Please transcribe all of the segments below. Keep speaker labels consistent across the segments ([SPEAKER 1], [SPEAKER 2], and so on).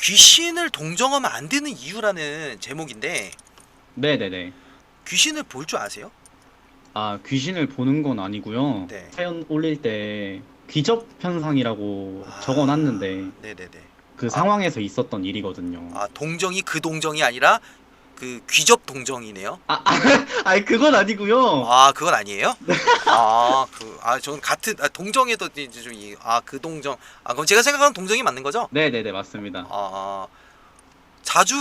[SPEAKER 1] 귀신을 동정하면 안 되는 이유라는 제목인데
[SPEAKER 2] 네네네.
[SPEAKER 1] 귀신을 볼 줄 아세요?
[SPEAKER 2] 아, 귀신을 보는 건 아니고요.
[SPEAKER 1] 네.
[SPEAKER 2] 사연 올릴 때 귀접 현상이라고
[SPEAKER 1] 아,
[SPEAKER 2] 적어놨는데
[SPEAKER 1] 네네네.
[SPEAKER 2] 그
[SPEAKER 1] 아,
[SPEAKER 2] 상황에서 있었던 일이거든요.
[SPEAKER 1] 동정이 그 동정이 아니라 그 귀접 동정이네요.
[SPEAKER 2] 아니 그건 아니고요.
[SPEAKER 1] 아, 그건 아니에요? 저는 같은, 동정에도 이제 좀, 그 동정. 그럼 제가 생각하는 동정이 맞는 거죠?
[SPEAKER 2] 네네네, 맞습니다.
[SPEAKER 1] 아, 자주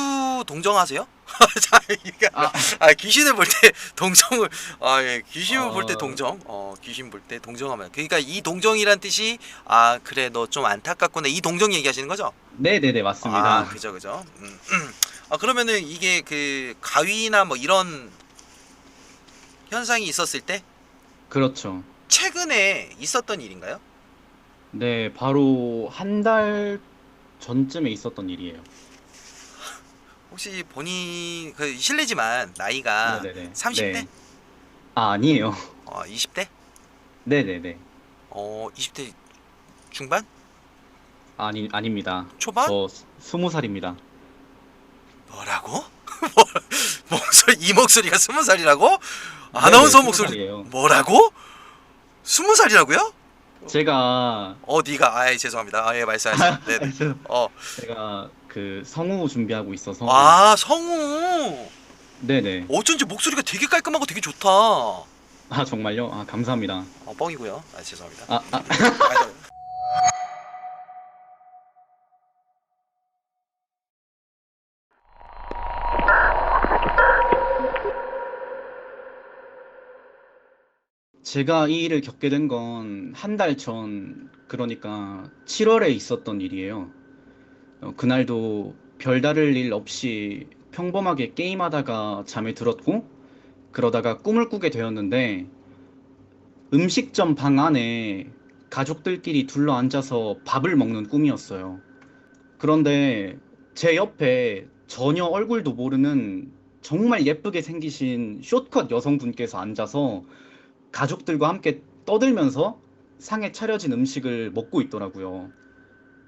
[SPEAKER 1] 동정하세요? 자, 이게 아니라,
[SPEAKER 2] 아,
[SPEAKER 1] 귀신을 볼 때 동정을, 예, 귀신을 볼 때
[SPEAKER 2] 어,
[SPEAKER 1] 동정, 귀신 볼 때 동정하면. 그러니까 이 동정이란 뜻이, 그래, 너 좀 안타깝구나. 이 동정 얘기하시는 거죠?
[SPEAKER 2] 네네네, 맞습니다.
[SPEAKER 1] 그죠, 그죠. 그러면은 이게 그 가위나 뭐 이런 현상이 있었을 때
[SPEAKER 2] 그렇죠.
[SPEAKER 1] 최근에 있었던 일인가요?
[SPEAKER 2] 네, 바로 한 달 전쯤에 있었던 일이에요.
[SPEAKER 1] 혹시 본인 그 실례지만 나이가
[SPEAKER 2] 네네네.
[SPEAKER 1] 30대?
[SPEAKER 2] 네. 아, 아니에요.
[SPEAKER 1] 20대?
[SPEAKER 2] 네네네.
[SPEAKER 1] 20대 중반?
[SPEAKER 2] 아닙니다.
[SPEAKER 1] 초반?
[SPEAKER 2] 저 20살입니다.
[SPEAKER 1] 뭐라고? 이 목소리가 20살이라고?
[SPEAKER 2] 네네,
[SPEAKER 1] 아나운서 목소리
[SPEAKER 2] 20살이에요.
[SPEAKER 1] 뭐라고? 20살이라고요?
[SPEAKER 2] 제가
[SPEAKER 1] 어디가? 죄송합니다. 예, 말씀하세요. 네네.
[SPEAKER 2] 아니,
[SPEAKER 1] 어,
[SPEAKER 2] 제가 그 성우 준비하고 있어서
[SPEAKER 1] 성우.
[SPEAKER 2] 네네.
[SPEAKER 1] 어쩐지 목소리가 되게 깔끔하고 되게 좋다.
[SPEAKER 2] 아, 정말요? 아, 감사합니다.
[SPEAKER 1] 뻥이고요. 죄송합니다.
[SPEAKER 2] 아, 아, 제가 이 일을 겪게 된 건 한 달 전, 그러니까 7월에 있었던 일이에요. 그날도 별다를 일 없이 평범하게 게임하다가 잠에 들었고, 그러다가 꿈을 꾸게 되었는데, 음식점 방 안에 가족들끼리 둘러앉아서 밥을 먹는 꿈이었어요. 그런데 제 옆에 전혀 얼굴도 모르는 정말 예쁘게 생기신 숏컷 여성분께서 앉아서 가족들과 함께 떠들면서 상에 차려진 음식을 먹고 있더라고요.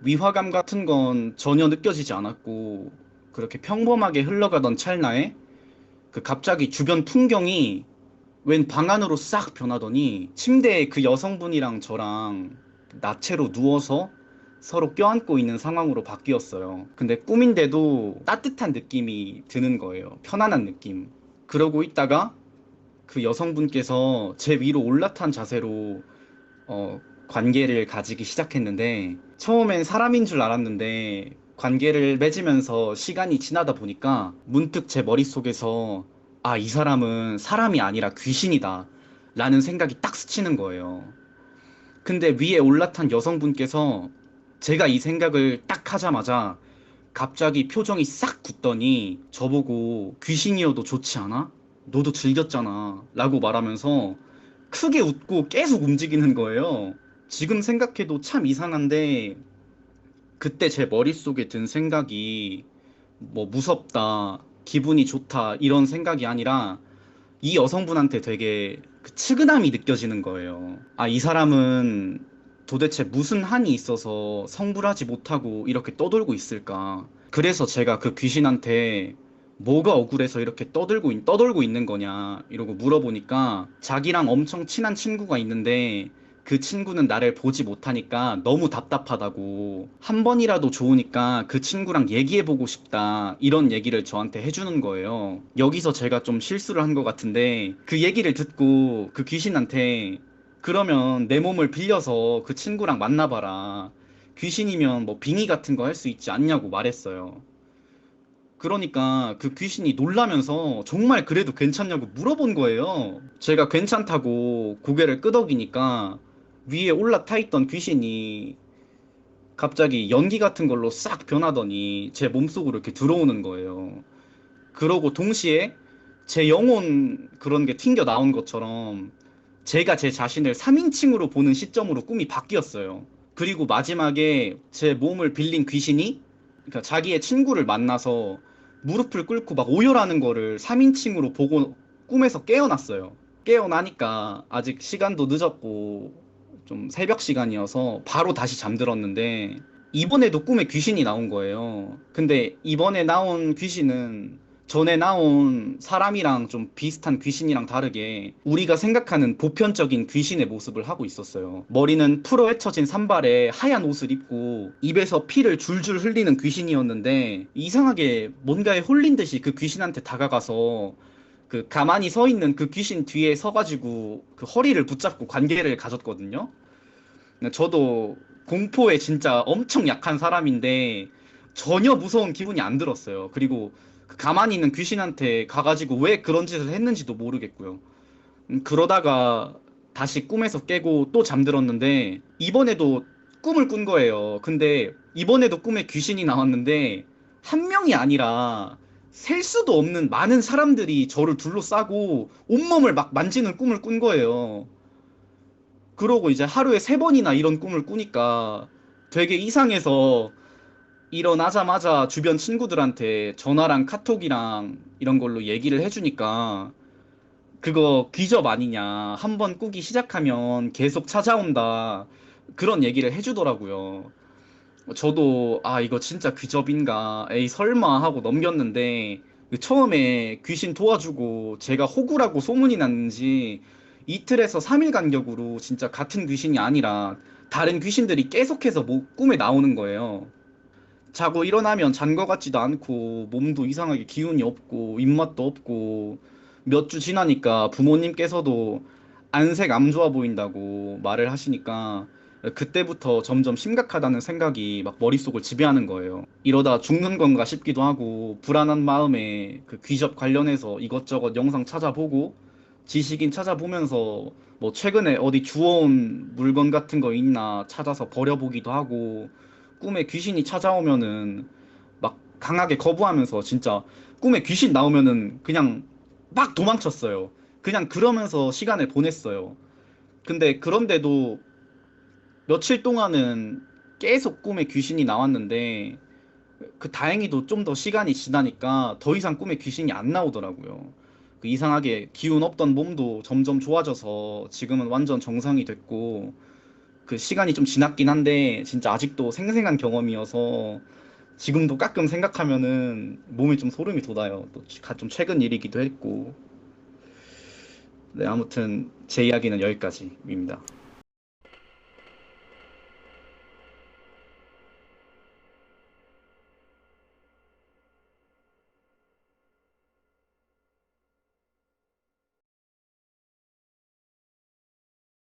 [SPEAKER 2] 위화감 같은 건 전혀 느껴지지 않았고, 그렇게 평범하게 흘러가던 찰나에 그 갑자기 주변 풍경이 웬 방 안으로 싹 변하더니 침대에 그 여성분이랑 저랑 나체로 누워서 서로 껴안고 있는 상황으로 바뀌었어요. 근데 꿈인데도 따뜻한 느낌이 드는 거예요. 편안한 느낌. 그러고 있다가 그 여성분께서 제 위로 올라탄 자세로 관계를 가지기 시작했는데 처음엔 사람인 줄 알았는데 관계를 맺으면서 시간이 지나다 보니까 문득 제 머릿속에서 이 사람은 사람이 아니라 귀신이다 라는 생각이 딱 스치는 거예요. 근데 위에 올라탄 여성분께서 제가 이 생각을 딱 하자마자 갑자기 표정이 싹 굳더니 저보고 귀신이어도 좋지 않아? 너도 즐겼잖아 라고 말하면서 크게 웃고 계속 움직이는 거예요. 지금 생각해도 참 이상한데 그때 제 머릿속에 든 생각이 뭐 무섭다, 기분이 좋다 이런 생각이 아니라 이 여성분한테 되게 그 측은함이 느껴지는 거예요. 이 사람은 도대체 무슨 한이 있어서 성불하지 못하고 이렇게 떠돌고 있을까? 그래서 제가 그 귀신한테 뭐가 억울해서 이렇게 떠돌고 있는 거냐 이러고 물어보니까 자기랑 엄청 친한 친구가 있는데 그 친구는 나를 보지 못하니까 너무 답답하다고 한 번이라도 좋으니까 그 친구랑 얘기해보고 싶다 이런 얘기를 저한테 해주는 거예요. 여기서 제가 좀 실수를 한 것 같은데 그 얘기를 듣고 그 귀신한테 그러면 내 몸을 빌려서 그 친구랑 만나봐라. 귀신이면 뭐 빙의 같은 거 할 수 있지 않냐고 말했어요. 그러니까 그 귀신이 놀라면서 정말 그래도 괜찮냐고 물어본 거예요. 제가 괜찮다고 고개를 끄덕이니까 위에 올라타 있던 귀신이 갑자기 연기 같은 걸로 싹 변하더니 제 몸속으로 이렇게 들어오는 거예요. 그러고 동시에 제 영혼 그런 게 튕겨 나온 것처럼 제가 제 자신을 3인칭으로 보는 시점으로 꿈이 바뀌었어요. 그리고 마지막에 제 몸을 빌린 귀신이 그러니까 자기의 친구를 만나서 무릎을 꿇고 막 오열하는 거를 3인칭으로 보고 꿈에서 깨어났어요. 깨어나니까 아직 시간도 늦었고 좀 새벽 시간이어서 바로 다시 잠들었는데 이번에도 꿈에 귀신이 나온 거예요. 근데 이번에 나온 귀신은 전에 나온 사람이랑 좀 비슷한 귀신이랑 다르게 우리가 생각하는 보편적인 귀신의 모습을 하고 있었어요. 머리는 풀어 헤쳐진 산발에 하얀 옷을 입고 입에서 피를 줄줄 흘리는 귀신이었는데 이상하게 뭔가에 홀린 듯이 그 귀신한테 다가가서 그 가만히 서 있는 그 귀신 뒤에 서가지고 그 허리를 붙잡고 관계를 가졌거든요. 저도 공포에 진짜 엄청 약한 사람인데 전혀 무서운 기분이 안 들었어요. 그리고 그 가만히 있는 귀신한테 가가지고 왜 그런 짓을 했는지도 모르겠고요. 그러다가 다시 꿈에서 깨고 또 잠들었는데 이번에도 꿈을 꾼 거예요. 근데 이번에도 꿈에 귀신이 나왔는데 한 명이 아니라 셀 수도 없는 많은 사람들이 저를 둘러싸고 온몸을 막 만지는 꿈을 꾼 거예요. 그러고 이제 하루에 3번이나 이런 꿈을 꾸니까 되게 이상해서 일어나자마자 주변 친구들한테 전화랑 카톡이랑 이런 걸로 얘기를 해주니까 그거 귀접 아니냐. 한번 꾸기 시작하면 계속 찾아온다. 그런 얘기를 해주더라고요. 저도 아 이거 진짜 귀접인가 에이 설마 하고 넘겼는데 그 처음에 귀신 도와주고 제가 호구라고 소문이 났는지 이틀에서 3일 간격으로 진짜 같은 귀신이 아니라 다른 귀신들이 계속해서 꿈에 나오는 거예요. 자고 일어나면 잔 거 같지도 않고 몸도 이상하게 기운이 없고 입맛도 없고 몇 주 지나니까 부모님께서도 안색 안 좋아 보인다고 말을 하시니까 그때부터 점점 심각하다는 생각이 막 머릿속을 지배하는 거예요. 이러다 죽는 건가 싶기도 하고 불안한 마음에 그 귀접 관련해서 이것저것 영상 찾아보고 지식인 찾아보면서 뭐 최근에 어디 주워온 물건 같은 거 있나 찾아서 버려보기도 하고 꿈에 귀신이 찾아오면은 막 강하게 거부하면서 진짜 꿈에 귀신 나오면은 그냥 막 도망쳤어요. 그냥 그러면서 시간을 보냈어요. 근데 그런데도 며칠 동안은 계속 꿈에 귀신이 나왔는데 그 다행히도 좀 더 시간이 지나니까 더 이상 꿈에 귀신이 안 나오더라고요. 그 이상하게 기운 없던 몸도 점점 좋아져서 지금은 완전 정상이 됐고 그 시간이 좀 지났긴 한데 진짜 아직도 생생한 경험이어서 지금도 가끔 생각하면은 몸에 좀 소름이 돋아요. 또 좀 최근 일이기도 했고. 네, 아무튼 제 이야기는 여기까지입니다.